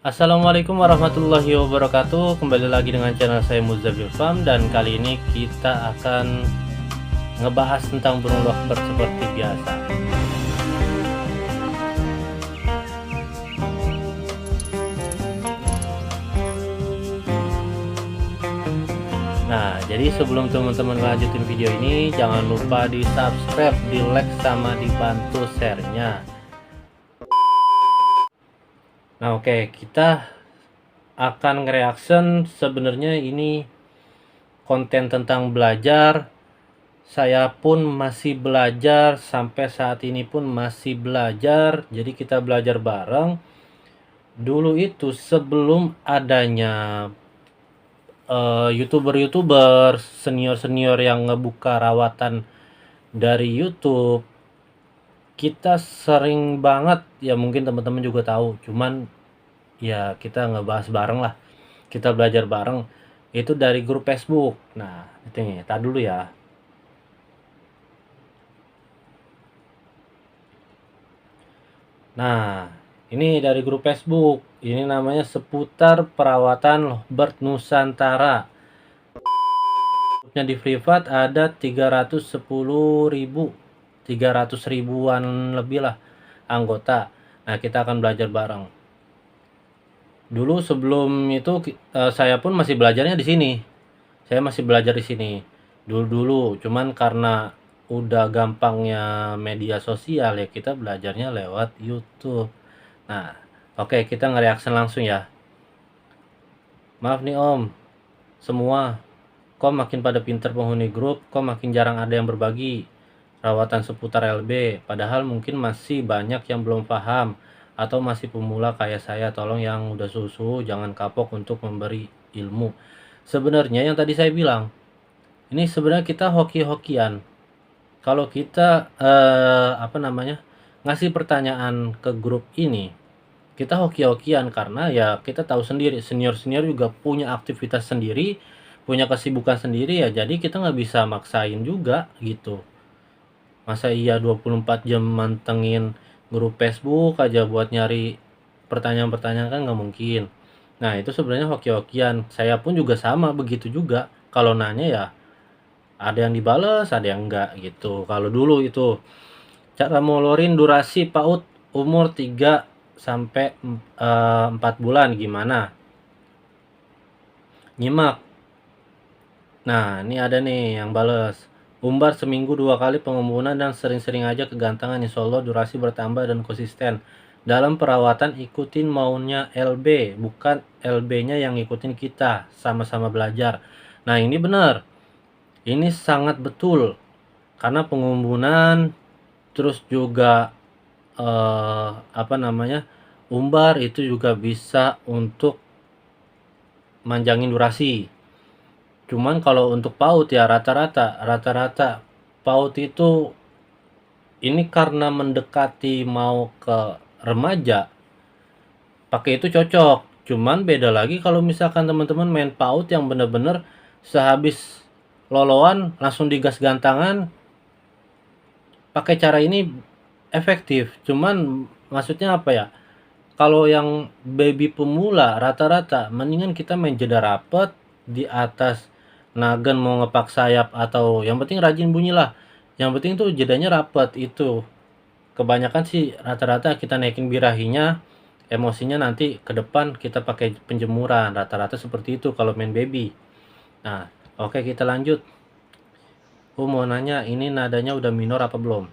Assalamualaikum warahmatullahi wabarakatuh. Kembali lagi dengan channel saya Muzabil Farm, dan kali ini kita akan ngebahas tentang burung lovebird seperti biasa. Nah, jadi sebelum teman-teman lanjutin video ini, jangan lupa di subscribe, di like, sama dibantu share-nya. Nah, oke, kita akan nge-reaction. Sebenarnya ini konten tentang belajar. Saya pun masih belajar, sampai saat ini pun masih belajar. Jadi kita belajar bareng. Dulu itu sebelum adanya YouTuber senior yang ngebuka rawatan dari YouTube, kita sering banget, ya mungkin teman-teman juga tahu, cuman ya kita ngebahas bareng lah, kita belajar bareng itu dari grup Facebook. Nah, itu nih, tar dulu ya. Nah, ini dari grup Facebook. Ini namanya seputar perawatan lovebird Nusantara. Di privat ada 300 ribuan lebih lah anggota. Nah, kita akan belajar bareng. Dulu sebelum itu saya pun masih belajarnya di sini. Saya masih belajar di sini. Dulu, cuman karena udah gampangnya media sosial ya, kita belajarnya lewat YouTube. Nah, oke, kita nge-reaction langsung ya. Maaf nih Om, semua, kok makin pada pinter penghuni grup, kok makin jarang ada yang berbagi rawatan seputar LB, padahal mungkin masih banyak yang belum paham atau masih pemula kayak saya. Tolong yang udah susu jangan kapok untuk memberi ilmu. Sebenarnya yang tadi saya bilang, ini sebenarnya kita hoki-hokian. Kalau kita ngasih pertanyaan ke grup ini, kita hoki-hokian karena ya kita tahu sendiri senior-senior juga punya aktivitas sendiri, punya kesibukan sendiri ya, jadi kita nggak bisa maksain juga gitu. Masa iya 24 jam mantengin grup Facebook aja buat nyari pertanyaan-pertanyaan, kan nggak mungkin. Nah, itu sebenarnya hoki-hokian. Saya pun juga sama begitu juga. Kalau nanya ya ada yang dibales, ada yang enggak gitu. Kalau dulu itu cara molorin durasi PAUD umur 3 sampai 4 bulan gimana? Nyimak. Nah, ini ada nih yang bales. Umbar seminggu 2 kali pengumuman dan sering-sering aja kegantengan, insya Allah durasi bertambah dan konsisten. Dalam perawatan ikutin maunya LB, bukan LB-nya yang ngikutin kita. Sama-sama belajar. Nah, ini benar. Ini sangat betul. Karena pengumpulan terus juga umbar itu juga bisa untuk manjangin durasi. Cuman kalau untuk PAUD ya rata-rata PAUD itu ini karena mendekati mau ke remaja, pakai itu cocok. Cuman beda lagi kalau misalkan teman-teman main PAUD yang bener-bener sehabis loloan langsung digas gantangan, pakai cara ini efektif. Cuman maksudnya apa ya? Kalau yang baby pemula rata-rata mendingan kita main jeda rapet di atas nagen, mau ngepak sayap atau yang penting rajin bunyi lah. Yang penting tuh jedanya rapet itu. Kebanyakan sih rata-rata kita naikin birahinya, emosinya nanti ke depan kita pakai penjemuran. Rata-rata seperti itu kalau main baby. Nah, oke, kita lanjut. Mau nanya, ini nadanya udah minor apa belum?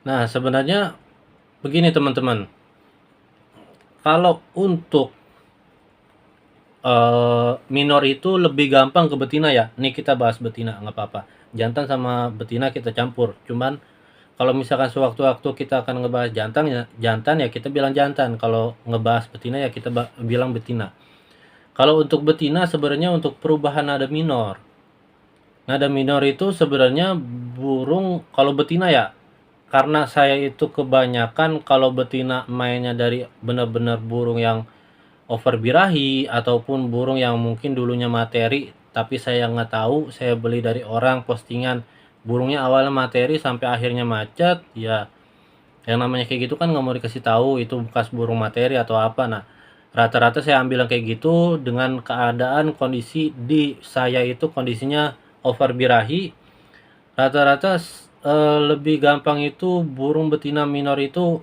Nah, sebenarnya begini teman-teman. Kalau untuk minor itu lebih gampang ke betina ya. Nih kita bahas betina, nggak apa-apa. Jantan sama betina kita campur. Cuman kalau misalkan sewaktu-waktu kita akan ngebahas jantan ya kita bilang jantan. Kalau ngebahas betina ya kita bilang betina. Kalau untuk betina sebenarnya untuk perubahan nada minor. Nada minor itu sebenarnya burung kalau betina ya. Karena saya itu kebanyakan kalau betina mainnya dari benar-benar burung yang over birahi ataupun burung yang mungkin dulunya materi tapi saya nggak tahu, saya beli dari orang postingan burungnya awalnya materi sampai akhirnya macet, ya yang namanya kayak gitu kan nggak mau dikasih tahu itu bekas burung materi atau apa. Nah, rata-rata saya ambil yang kayak gitu dengan keadaan kondisi di saya itu kondisinya over birahi. Rata-rata lebih gampang itu burung betina minor itu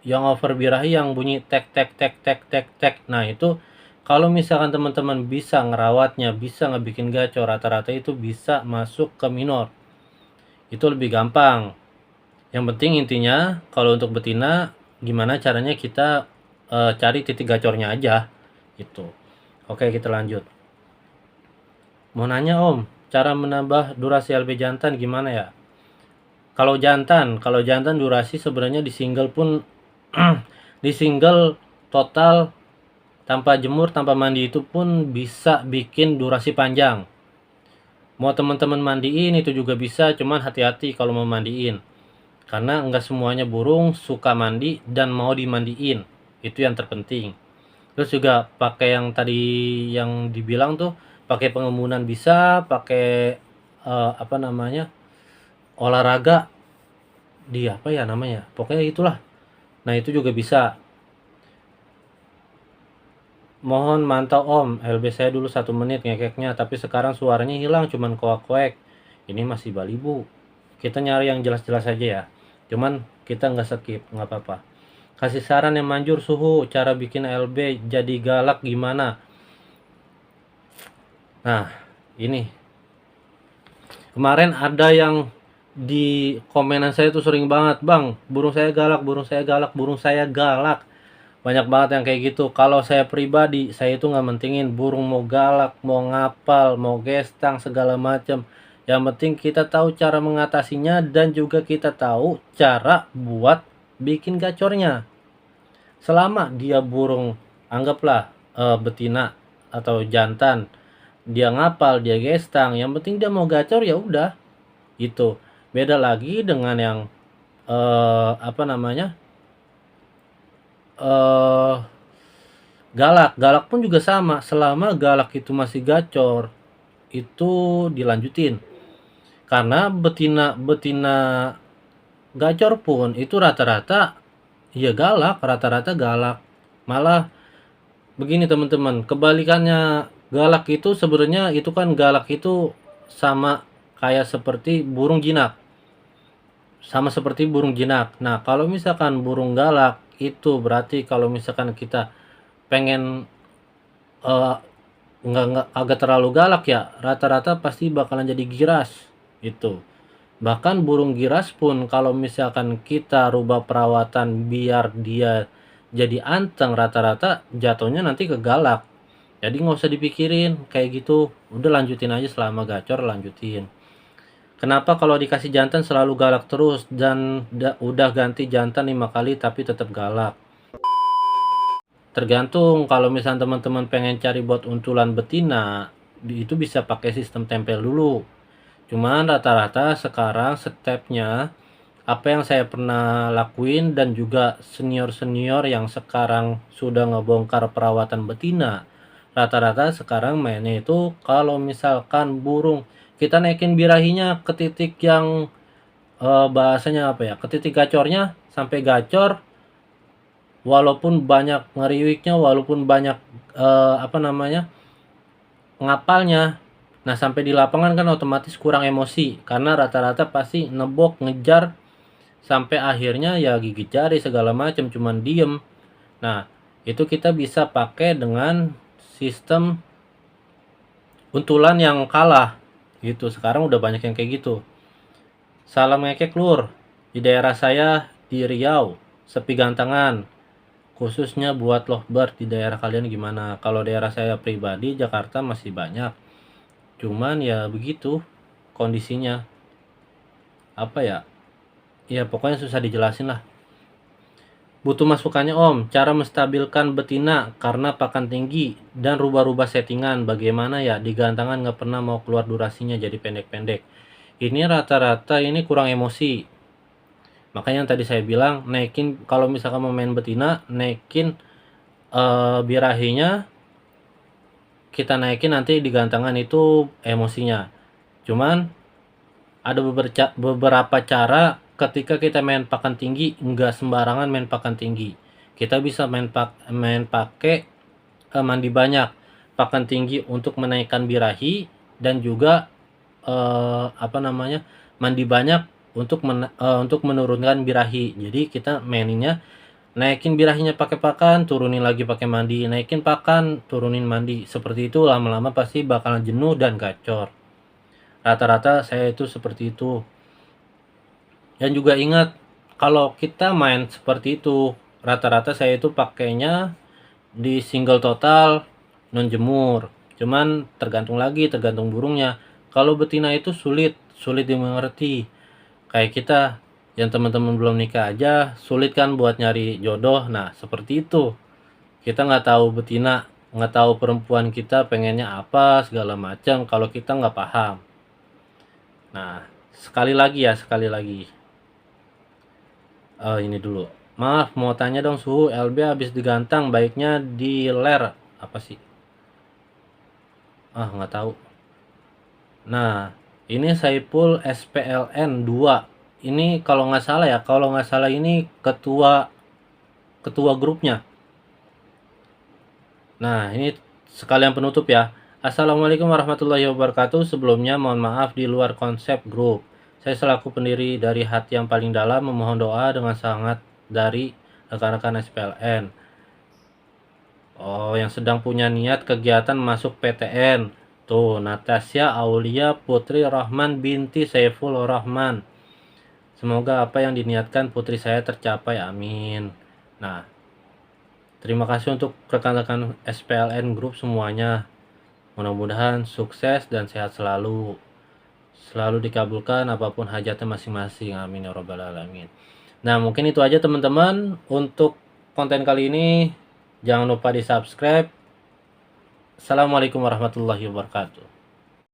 yang over birahi yang bunyi tek tek tek tek tek tek. Nah, itu kalau misalkan teman-teman bisa ngerawatnya, bisa ngebikin gacor, rata-rata itu bisa masuk ke minor. Itu lebih gampang. Yang penting intinya kalau untuk betina gimana caranya kita cari titik gacornya aja gitu. Oke, kita lanjut. Mau nanya Om, cara menambah durasi LB jantan gimana ya? Kalau jantan durasi sebenarnya di single pun di single total tanpa jemur, tanpa mandi itu pun bisa bikin durasi panjang. Mau teman-teman mandiin itu juga bisa, cuman hati-hati kalau mau mandiin. Karena enggak semuanya burung suka mandi dan mau dimandiin. Itu yang terpenting. Terus juga pakai yang tadi yang dibilang tuh, pakai pengembunan bisa, pakai apa namanya? Olahraga di apa ya namanya? Pokoknya itulah. Nah, itu juga bisa. Mohon mantau Om, LB saya dulu 1 menit ngekeknya, tapi sekarang suaranya hilang cuman koak-koek. Ini masih Bali Bu. Kita nyari yang jelas-jelas aja ya. Cuman kita nggak skip, nggak apa-apa. Kasih saran yang manjur suhu, cara bikin LB jadi galak gimana? Nah, ini. Kemarin ada yang di komenan saya tuh sering banget, Bang, burung saya galak, burung saya galak, burung saya galak. Banyak banget yang kayak gitu. Kalau saya pribadi, saya itu nggak mentingin burung mau galak, mau ngapal, mau gestang, segala macam. Yang penting kita tahu cara mengatasinya dan juga kita tahu cara buat bikin gacornya. Selama dia burung, anggaplah betina atau jantan, dia ngapal, dia gestang, yang penting dia mau gacor ya udah. Itu. Beda lagi dengan yang apa namanya? eh Galak, galak pun juga sama, selama galak itu masih gacor, itu dilanjutin. Karena betina gacor pun itu rata-rata ya galak, rata-rata galak. Malah begini teman-teman, kebalikannya galak itu sebenarnya itu kan galak itu sama kayak seperti burung jinak. Sama seperti burung jinak. Nah, kalau misalkan burung galak itu berarti kalau misalkan kita pengen eh, nggak agak terlalu galak ya, rata-rata pasti bakalan jadi giras itu. Bahkan burung giras pun kalau misalkan kita rubah perawatan biar dia jadi anteng, rata-rata jatuhnya nanti ke galak. Jadi nggak usah dipikirin kayak gitu, udah lanjutin aja selama gacor lanjutin. Kenapa kalau dikasih jantan selalu galak terus dan udah ganti jantan 5 kali tapi tetap galak? Tergantung, kalau misalnya teman-teman pengen cari buat untulan betina, itu bisa pakai sistem tempel dulu. Cuman rata-rata sekarang stepnya, apa yang saya pernah lakuin dan juga senior-senior yang sekarang sudah ngebongkar perawatan betina, rata-rata sekarang mainnya itu kalau misalkan burung, kita naikin birahinya ke titik yang bahasanya apa ya, ke titik gacornya sampai gacor, walaupun banyak ngeriwiknya, walaupun banyak apa namanya ngapalnya. Nah, sampai di lapangan kan otomatis kurang emosi karena rata-rata pasti nebok ngejar sampai akhirnya ya gigit jari segala macam cuman diem. Nah, itu kita bisa pakai dengan sistem untulan yang kalah gitu. Sekarang udah banyak yang kayak gitu. Salam ngekek lur. Di daerah saya di Riau, sepi gantangan. Khususnya buat lovebird, di daerah kalian gimana? Kalau daerah saya pribadi Jakarta masih banyak. Cuman ya begitu kondisinya. Apa ya? Ya pokoknya susah dijelasin lah. Butuh masukannya Om, cara menstabilkan betina karena pakan tinggi dan rubah-rubah settingan. Bagaimana ya? Di gantangan nggak pernah mau keluar durasinya jadi pendek-pendek. Ini rata-rata ini kurang emosi. Makanya yang tadi saya bilang naikin, kalau misalkan mau main betina, naikin birahinya kita naikin nanti di gantangan itu emosinya. Cuman ada beberapa cara ketika kita main pakan tinggi, nggak sembarangan main pakan tinggi. Kita bisa main pakai mandi banyak pakan tinggi untuk menaikkan birahi, dan juga mandi banyak untuk menurunkan birahi. Jadi kita maininnya naikin birahinya pakai pakan, turunin lagi pakai mandi, naikin pakan, turunin mandi. Seperti itu lama-lama pasti bakalan jenuh dan gacor. Rata-rata saya itu seperti itu. Dan juga ingat, kalau kita main seperti itu, rata-rata saya itu pakainya di single total non jemur. Cuman tergantung burungnya. Kalau betina itu sulit dimengerti. Kayak kita yang teman-teman belum nikah aja sulit kan buat nyari jodoh. Nah, seperti itu. Kita nggak tahu betina, nggak tahu perempuan kita pengennya apa segala macam kalau kita nggak paham. Nah, sekali lagi. Ini dulu. Maaf, mau tanya dong, suhu LB habis digantang baiknya di ler apa sih? Nggak tahu. Nah, ini Saipul SPLN 2. Ini kalau nggak salah ini ketua grupnya. Nah, ini sekalian penutup ya. Assalamualaikum warahmatullahi wabarakatuh. Sebelumnya mohon maaf di luar konsep grup. Saya selaku pendiri dari hati yang paling dalam memohon doa dengan sangat dari rekan-rekan SPLN. Yang sedang punya niat kegiatan masuk PTN. Tuh, Natasha Aulia Putri Rahman binti Saiful Rahman. Semoga apa yang diniatkan putri saya tercapai, amin. Nah, terima kasih untuk rekan-rekan SPLN Group semuanya. Mudah-mudahan sukses dan sehat selalu. Selalu dikabulkan apapun hajatnya masing-masing. Amin ya rabbal alamin. Nah, mungkin itu aja teman-teman untuk konten kali ini. Jangan lupa di-subscribe. Assalamualaikum warahmatullahi wabarakatuh.